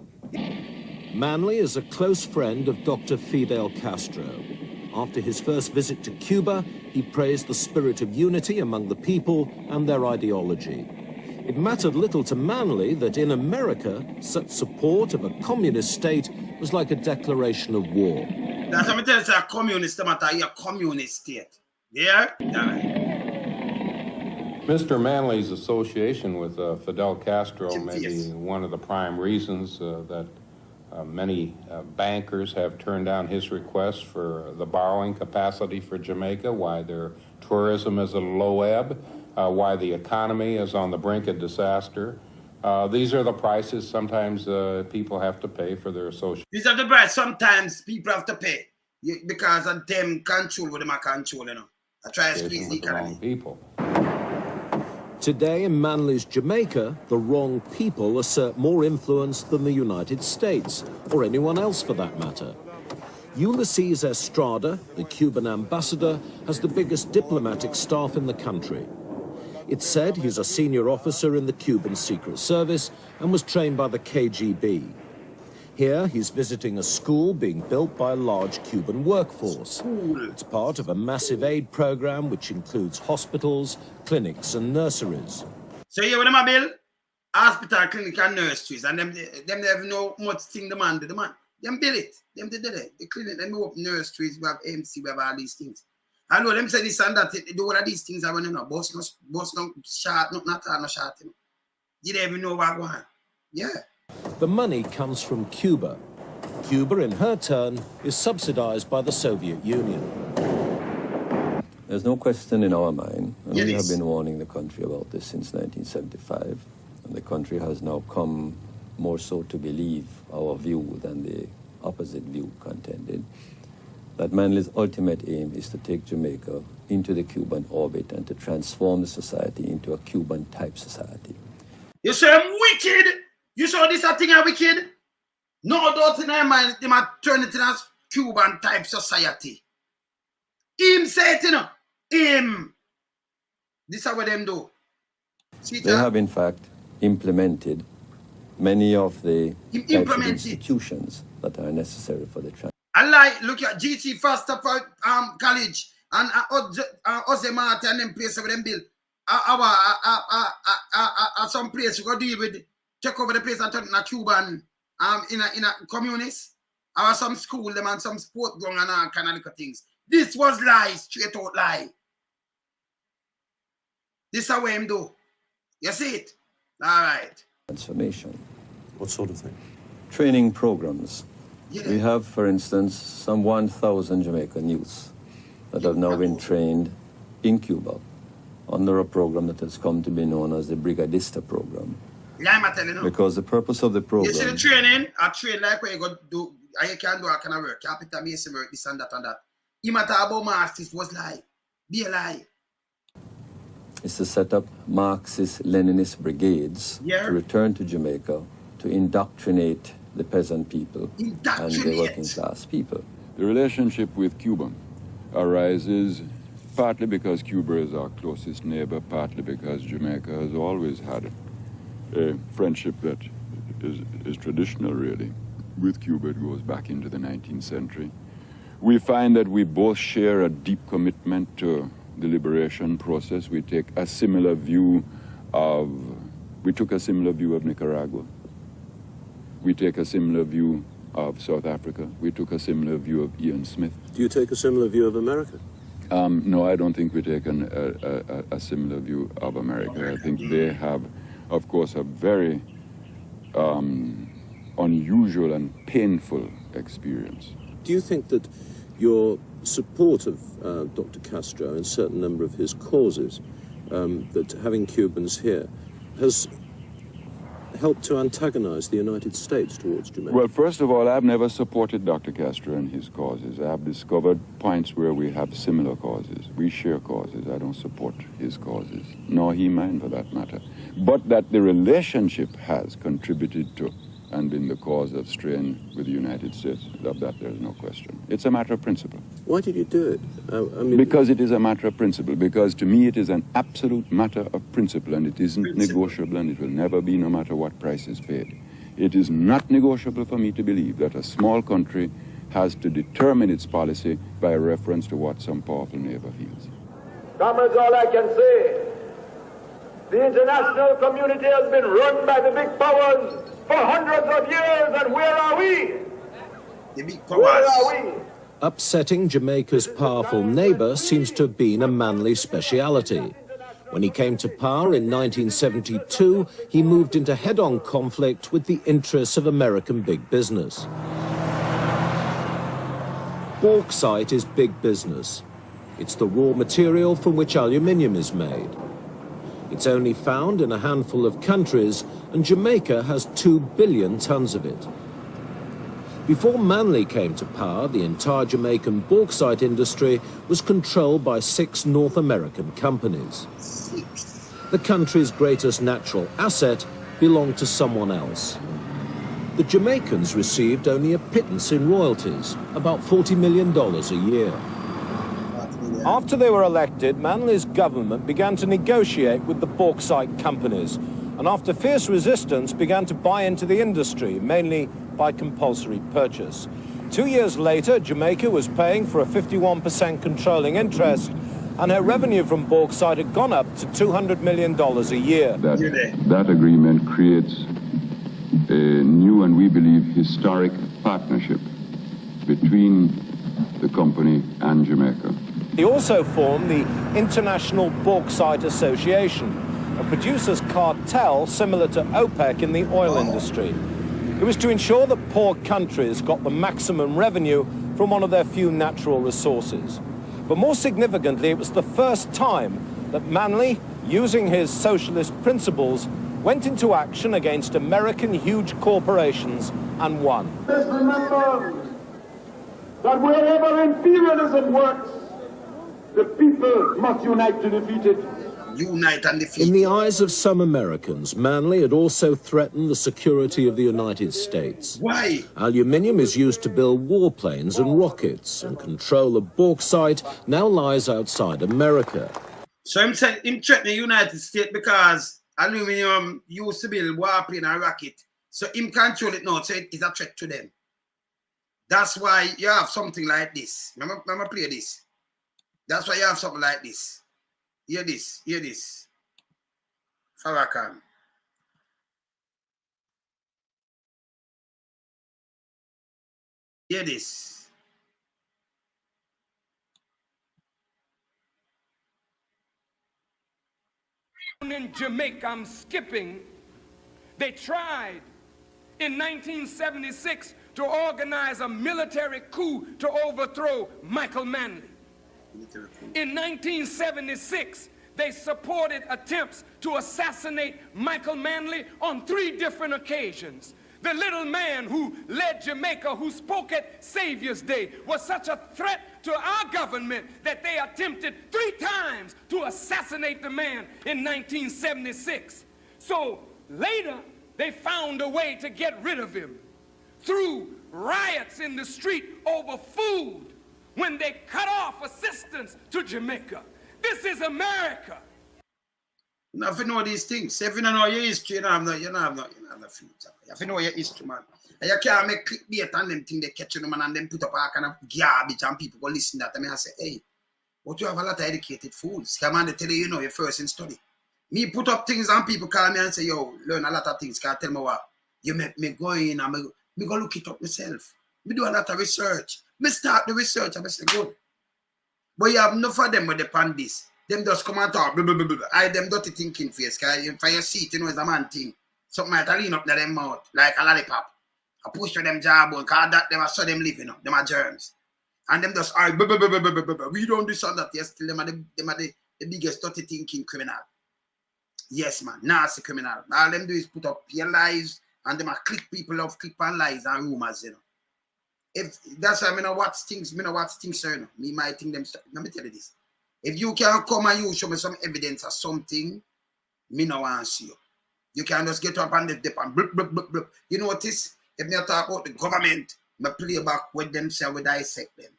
Manley is a close friend of Dr. Fidel Castro. After his first visit to Cuba, he praised the spirit of unity among the people and their ideology. It mattered little to Manley that in America, such support of a communist state was like a declaration of war. That's what I tell you, a communist matter, a communist state. Yeah? Mr. Manley's association with Fidel Castro may be one of the prime reasons that many bankers have turned down his request for the borrowing capacity for Jamaica, why their tourism is at a low ebb, why the economy is on the brink of disaster. These are the prices sometimes people have to pay for their association. These are the prices sometimes people have to pay because of them control what they are controlling. You know. I try to squeeze the economy. People. Today in Manley's Jamaica, the wrong people assert more influence than the United States, or anyone else for that matter. Ulysses Estrada, the Cuban ambassador, has the biggest diplomatic staff in the country. It's said he's a senior officer in the Cuban Secret Service and was trained by the KGB. Here, he's visiting a school being built by a large Cuban workforce. It's part of a massive aid program which includes hospitals, clinics and nurseries. So here with them a build hospital, clinic and nurseries, and them have no much thing demand. Them build it. Them did it. The clinic, them open nurseries, we have MC, we have all these things. I know them say this and that, they do all of these things I want to know. Boss no shot, not all no shot. You don't even know what going on. Yeah. The money comes from Cuba. Cuba, in her turn, is subsidized by the Soviet Union. There's no question in our mind, and we have been warning the country about this since 1975, and the country has now come more so to believe our view than the opposite view contended, that Manley's ultimate aim is to take Jamaica into the Cuban orbit and to transform the society into a Cuban-type society. You say I'm wicked? You saw this a thing a wicked? No doubt in their mind, they might turn it into a Cuban-type society. Him say it, you know. Him. This is what them do. See they have, in fact, implemented many of the types of institutions that are necessary for the transition. I like, look at GC Foster College and Jose Martin and them places where them build. Some place you go deal with, take over the place and turn it in a Cuban, in a communist. Or some school them and some sport ground and all kind of little things. This was lie, straight out lie. This is how him do. You see it? All right. Transformation. What sort of thing? Training programs. Yeah. We have, for instance, some 1,000 Jamaican youths that have now been trained in Cuba under a program that has come to be known as the Brigadista program. Yeah, I'm telling you. Because the purpose of the program... You see the training? I train like where you go do, and you can do a kind of work, capital mason work, this and that and that. You matter about Marxist was lie. Be a lie. Is to set up Marxist-Leninist brigades to return to Jamaica to indoctrinate the peasant people and the working class people. The relationship with Cuba arises partly because Cuba is our closest neighbor, partly because Jamaica has always had a friendship that is traditional, really. With Cuba, it goes back into the 19th century. We find that we both share a deep commitment to the liberation process. We take a similar view of, we took a similar view of Nicaragua. We take a similar view of South Africa. We took a similar view of Ian Smith. Do you take a similar view of America? No, I don't think we take a similar view of America. I think they have, of course, a very unusual and painful experience. Do you think that your support of Dr. Castro and a certain number of his causes, that having Cubans here, has helped to antagonize the United States towards Jamaica? Well, first of all, I've never supported Dr. Castro and his causes. I've discovered points where we have similar causes. We share causes. I don't support his causes, nor he mine for that matter. But that the relationship has contributed to and been the cause of strain with the United States, of that there's no question. It's a matter of principle. Why did you do it? I mean, because it is a matter of principle. Because to me it is an absolute matter of principle, and it isn't negotiable, and it will never be, no matter what price is paid. It is not negotiable for me to believe that a small country has to determine its policy by reference to what some powerful neighbor feels. Comrades, all I can say, the international community has been run by the big powers for hundreds of years, and where are we? The big powers. Where are we? Upsetting Jamaica's powerful neighbour seems to have been a Manley speciality. When he came to power in 1972, he moved into head-on conflict with the interests of American big business. Bauxite is big business. It's the raw material from which aluminium is made. It's only found in a handful of countries, and Jamaica has 2 billion tons of it. Before Manley came to power, the entire Jamaican bauxite industry was controlled by 6 North American companies. The country's greatest natural asset belonged to someone else. The Jamaicans received only a pittance in royalties, about $40 million a year. After they were elected, Manley's government began to negotiate with the bauxite companies, and after fierce resistance began to buy into the industry, mainly by compulsory purchase. 2 years later, Jamaica was paying for a 51% controlling interest, and her revenue from bauxite had gone up to $200 million a year. That agreement creates a new and, we believe, historic partnership between the company and Jamaica. He also formed the International Bauxite Association, a producers' cartel similar to OPEC in the oil industry. It was to ensure that poor countries got the maximum revenue from one of their few natural resources. But more significantly, it was the first time that Manley, using his socialist principles, went into action against American huge corporations and won. Let's remember that wherever imperialism works, the people must unite to defeat it. Unite and defeat. In the eyes of some Americans, Manley had also threatened the security of the United States. Why? Aluminium is used to build warplanes and rockets, and control of bauxite now lies outside America. So him threaten the United States because aluminium used to build warplane and rocket. So him control it now, so it is a threat to them. That's why you have something like this. Remember play this. That's why you have something like this. Hear this, hear this. Farrakhan. Hear this. In Jamaica, I'm skipping, they tried in 1976 to organize a military coup to overthrow Michael Manley. In 1976, they supported attempts to assassinate Michael Manley on 3 different occasions. The little man who led Jamaica, who spoke at Savior's Day, was such a threat to our government that they attempted 3 times to assassinate the man in 1976. So later, they found a way to get rid of him through riots in the street over food. when they cut off assistance to Jamaica. This is America. You have to know these things. If you don't know your history, you don't have no future. You have to know your history, man. And you can't make clickbait and them thing they catch you, man, and then put up a kind of garbage and people go listen to that. And I say, hey, but you have a lot of educated fools. Come on, they tell you, you know, you're first in study. Me put up things and people call me and say, yo, learn a lot of things. Can tell me what? You make me go in and me go look it up myself. Me do a lot of research. Me start the research and I say, good. But you have enough of them with the pan this. Them just come and talk. Blah, blah, blah, blah. I them dirty thinking face. Cause if you see it, you know, it's a man thing. Something might lean up to them mouth like a lollipop. I push to them jawbone. Cause that them I saw them living up. Them are germs. And them just are blah, blah, blah, blah, blah, blah, blah. We don't do some that. Yes, them are the biggest dirty thinking criminal. Yes, man. Nasty criminal. All them do is put up your lies and them are click people off, click on lies and rumors, you know. If that's why I know what things, sir. You know. Me might think them. Let me tell you this. If you can come and you show me some evidence or something, me no answer you. You can just get up and dip and blip, blip, blip, blip. You notice, if me talk about the government, me play back with them, say we dissect them.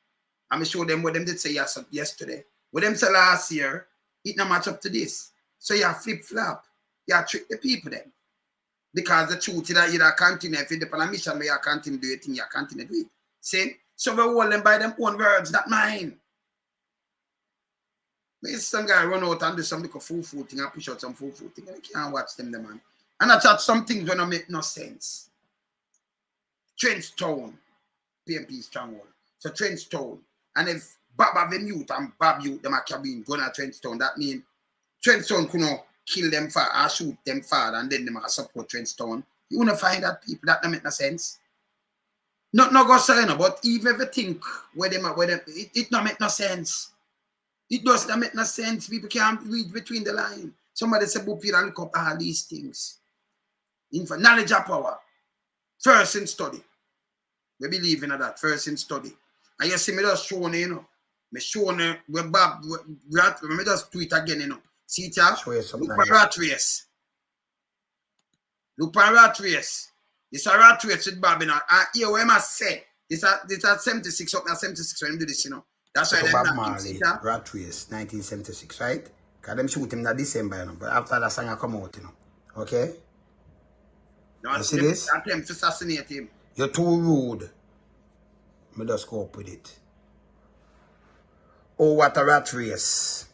And me show them what them did say yesterday. What them say last year, it no match up to this. So you flip-flop. You trick the people then. Because the truth is that you continue, if you're on a mission where you continue to do it, you continue to do it. See? So we hold them by them own words, not mine. Maybe some guy run out and do some little fool thing and push out some fool thing. And I can't watch them, the man. And I thought some things don't make no sense. Trenchtown, PMP stronghold. So Trenchtown. And if Bob have them youth and Bob youth, them are cabin going to Trenchtown, that means Trenchtown could not kill them far or shoot them far and then them are support Trenchtown. You want to find that people, that don't make no sense. Not go say no, but even if you think where them it don't make no sense. It does not make no sense. People can't read between the lines. Somebody said, "Boop, you look up all these things." Knowledge of power. First in study. We believe in that. First in study. And you see me just showing you know. Me showing you where Bob, let me just tweet again, you know. See it here? Look for rat race. Look for rat race. This a rat race with Bob, you know. And here, what I must say, this at 76 up, 76 when you do this, you know. That's why Bob Marley, Rat Race, 1976, right? Because them shoot him in December, you know. But after that song come out, you know. Okay? No, you see this? Attempt to assassinate him. You're too rude. Me just go up with it. Oh, what a rat race.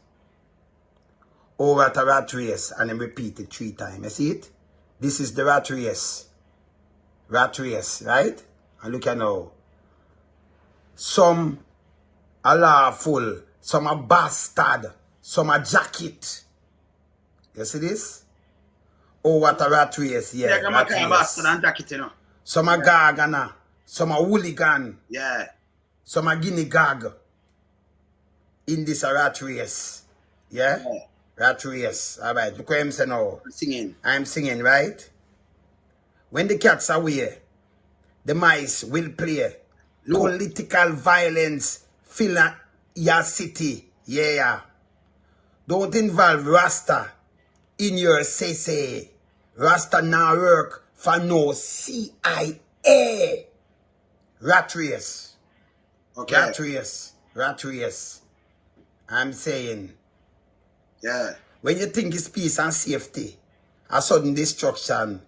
Oh, what a rat race. And then repeat it 3 times. You see it? This is the rat race. Rat race, right? And look at now. Some are lawful, some are bastard, some are jacket. You see this? Oh, what a rat race, yeah. Yeah, rat race. Bastard and jacket, you know. Some are gargana, some are hooligan. Yeah. Some are guinea gag. In this a rat race. Yeah? Rat race. Alright, look what I'm saying now. I'm singing, right? When the cats are away, the mice will play. Political violence fill your city. Yeah. Don't involve Rasta in your say. Rasta now work for no CIA. Rat race. Okay. Rat race. I'm saying. Yeah. When you think it's peace and safety, a sudden destruction,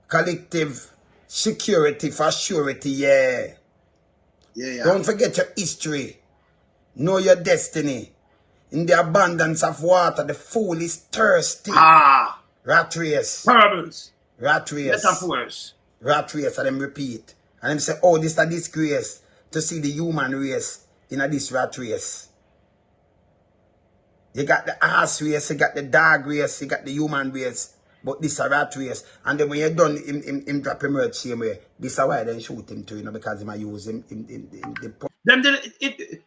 collective security for surety, yeah. Don't forget your history. Know your destiny. In the abundance of water, the fool is thirsty. Rat race. Parables. Rat race. Metaphors. Rat race, and them repeat. And them say, oh, this is a disgrace to see the human race in this rat race. You got the ass race, you got the dog race, you got the human race. But this is a rat race. And then when you're done, him drop him out same way. This is why they shoot him too, you know, because he might use him in the...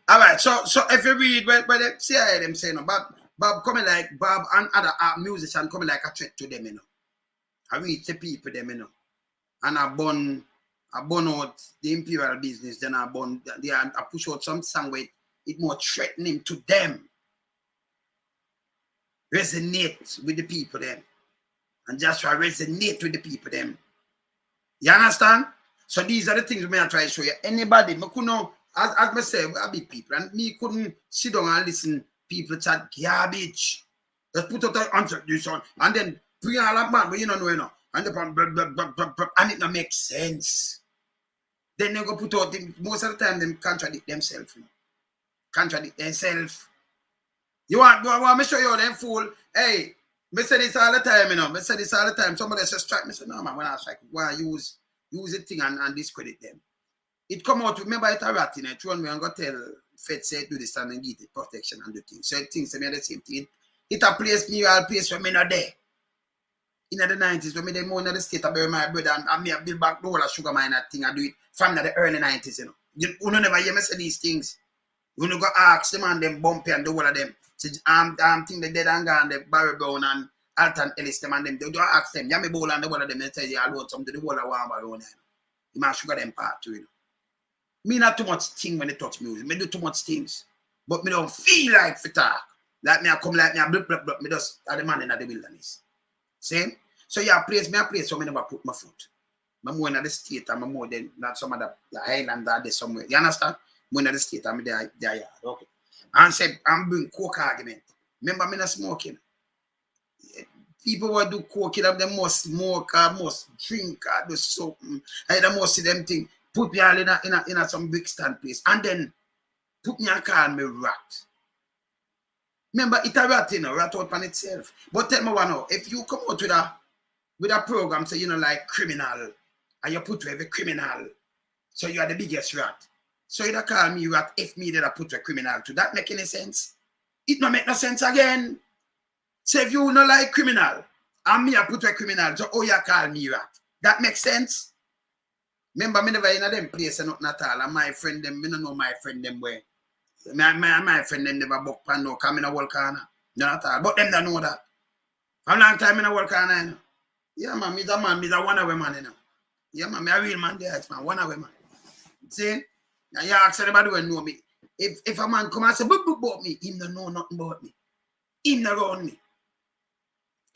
All right, so if you read where they say them saying, Bob coming like, Bob and other musicians coming like a threat to them, you know. I reach the people them, you know. And I burn out the imperial business, then I push out some song where it more threatening to them. Resonate with the people them. And just try to resonate with the people them. You understand? So these are the things we may try to show you. Anybody, I could know as I say, we are big people, and me couldn't sit down and listen people chat garbage. Just put out an introduction, and then bring all that man, but you don't know, and and it don't make sense. Then they go put out, most of the time, them contradict themselves. Contradict themselves. You want me show you them fool? Hey, me say this all the time, Me say this all the time. Somebody says strike. Me say, no, man, when I strike, why use the thing and discredit them? It come out, remember it a rat in it. One way and go tell Fed say do this and give it protection and do things. So things say me the same thing. It a place me, all place where me not there. In the 90s, when me the more in the state, I bury my brother and me a build back the whole of sugar mine thing. I do it from the early 90s, You never hear me say these things. You go ask them and them bumpy and the whole of them. So think they dead and gone, the Barry Brown and Alton Ellis, them and them. They do ask them, yeah, me bowl and the whole of them, they tell you, I load some to the whole of one around there. You must sugar them part too, Me not too much thing when they touch music. Me do too much things. But me don't feel like for talk. Like me I come like me a blip. Me just are the man in the wilderness. See? So yeah, place so me never put my foot. I'm more in the state and I'm more than not some of the island that there somewhere. You understand? More in the state and I'm there. Okay. And say I'm doing coke argument. Remember me not smoking. People who do coke, they must smoke, must drink, do something. I must see them thing. Put me all in a some big stand place. And then put me and call me rat. Remember, it's a rat, rat out on itself. But tell me one now, if you come out with a program, say, like criminal, and you put every criminal, so you are the biggest rat. So you don't call me rat if me that I put a criminal to. That make any sense? It don't make no sense again. So if you not like criminal, and me I put a criminal, so you call me rat. That makes sense? Remember, me never in a them place and nothing at all. And my friend them, me don't know my friend them where. My friend them never book pan no come in a world corner. Not at all. But them don't know that. How long time in a world corner? Yeah, man, me's a one away man, Yeah, man, me a real man there, man, one away man. See? Now you ask everybody who know me. If a man come and say, boop about me, him don't know nothing about me. Him not around me.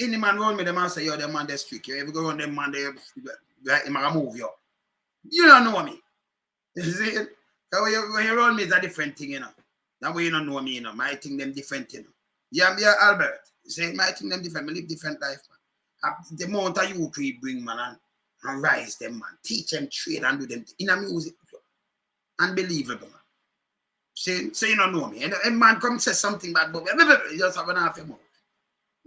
Any man around me, the man say, yo, the man that's tricky. If you go around them man, they him a move you. You don't know me. You see? When you around me, it's a different thing, That way you don't know me, My thing them different, Yeah, Albert. You say, my thing them different. I live different life, man. The amount of youth we bring, man, and rise them, man. Teach them, trade, and do them in a music. Unbelievable, man. Say you don't know me. And a man come say something bad, but you just have an half a mouth.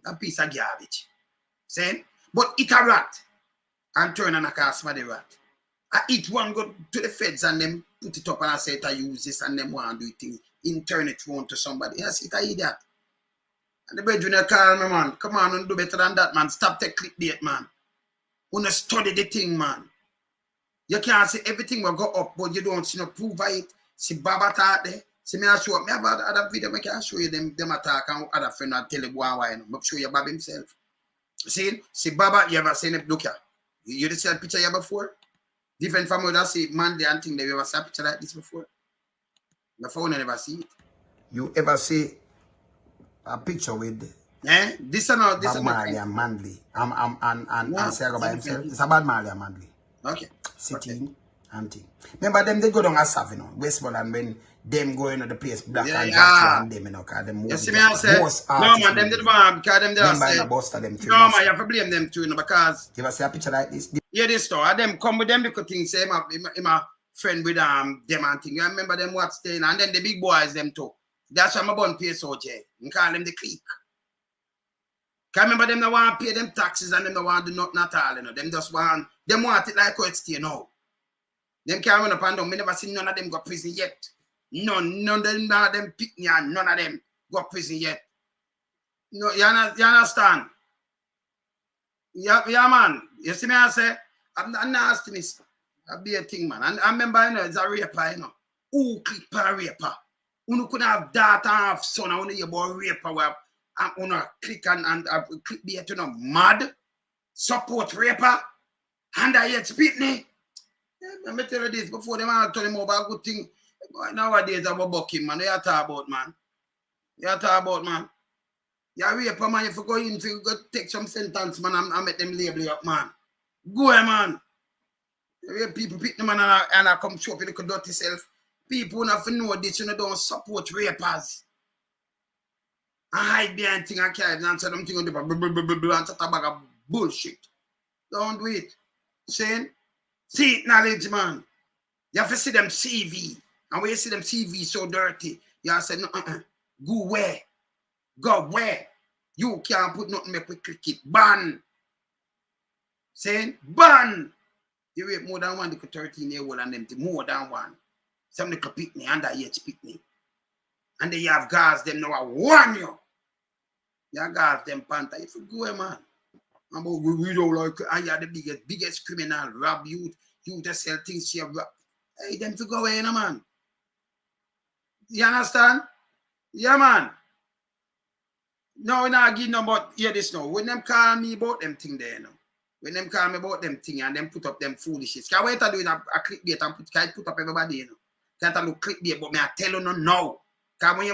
A piece of garbage. See? But it a rat. And turn and a cast for the rat. I eat one go to the feds and them put it up and I say I use this and them want to do things. In turn it round to somebody. Yes, it I eat that. And the bedroom call me, man. Come on and do better than that, man. Stop the clickbait, man. Wanna study the thing, man. You can't say everything will go up, but you don't see no proof of it. See Baba talk there. See me I show up. Me have other video, I can show you them attack and other friend and tell you why. I'm show you Baba himself. See Baba, you ever seen him? Look here. You see a picture here before? Different from what I see Manley and thing. They ever see a picture like this before? Before I never see it. You ever see a picture with this is not Bob Marley and Manley and Seaga by himself? It's about Marley and Manley. Okay. Sitting and thing. Remember them they go down as Sav, Westmoreland when them go into the place black and Joshua and them, cause them you see me I say, no man, them did one because them there say, no man, you have to blame them too, because you ever see a picture like this? Yeah, this store, them come with them because things say my friend with them and thing. You remember them what's staying and then the big boys them too. That's why I'm born pay so and call them the clique. Cause remember them don't want to pay them taxes and them don't want to do nothing at all, Them just want it like how it's stay now. Them can't run up and down. Me never seen none of them go prison yet. None of them pick me and none of them go prison yet. No, you understand? Yeah, man. You see me I say, I'm not nastiness. I be a thing, man. And I remember, it's a raper, Who click per raper? Who could have daughter and have son, and you about raper where and click and click be it, mad, support raper, and I yet speak me. Let me tell you this before them all tell him about a good thing. Nowadays I'm about him, man. You talk about, man. You talk about, man. You raper, man. If you go in, you go take some sentence, man, and make them label you up, man. Go ahead, man. People pick them and I come show up with the dirty self. People have to know this, you know, don't support rapers. I hide behind thing I carry and say them thing on the and talk about bullshit. Don't do it. Saying, see it knowledge, man. You have to see them CV. And when you see them CV so dirty, you have to say, no, go where? Go where? You can't put nothing make we click it. Ban. Saying, ban. You rape more than one, they could 13-year-old and them more than one. Some they could pick me, underage pick me. And then you have guards, them now I warn you. You have guards, them panther. If you go, man. And we don't like, and you're the biggest criminal, rob you to sell things to you. Hey, them to go away, you know, man. You understand? Yeah, man. No, we're not giving no but hear this now. When them call me about them thing there, you know. When them call me about them thing and them put up them foolishness. Can I wait to do a clickbait and put up everybody, you know? Can't I look clickbait, but me I tell you no now. Because when you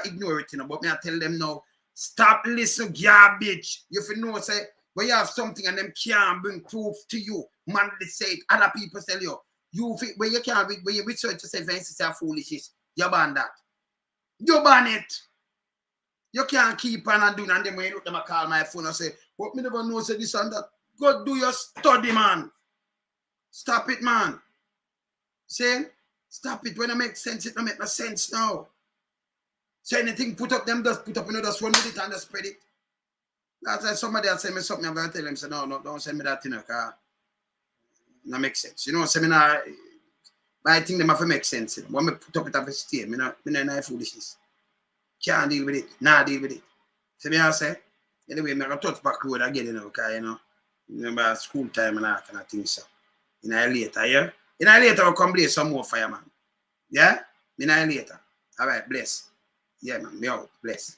ignore it, you know, but me I tell them now, stop listening garbage. You feel know, say, when you have something and them can't bring proof to you, man, they say it, other people tell you. You feel, when you can't, when you research yourself and say foolishness, you ban that. You ban it. You can't keep on and doing, and then when you look them, I call my phone and say, but me never know, say this and that. Go do your study, man. Stop it, man. Say, stop it. When it makes sense, it don't make no sense now. So anything put up, them just put up, you know, just run with it and just spread it. That's why somebody else send me something, I'm going to tell them, say, no, don't send me that, you know, because it don't make sense. You know, seminar, I think them have to make sense. You know? When I put up it at the state, I don't foolishness. Can't deal with it. Nah, deal with it. See me I say? Anyway, I'm going to touch back road again, you know, because, you know, remember school time and that kind of thing, so. In a later, yeah? In a later, I'll come blaze some more fire, man. Yeah? In a later. All right, bless. Yeah, man, me out. Bless.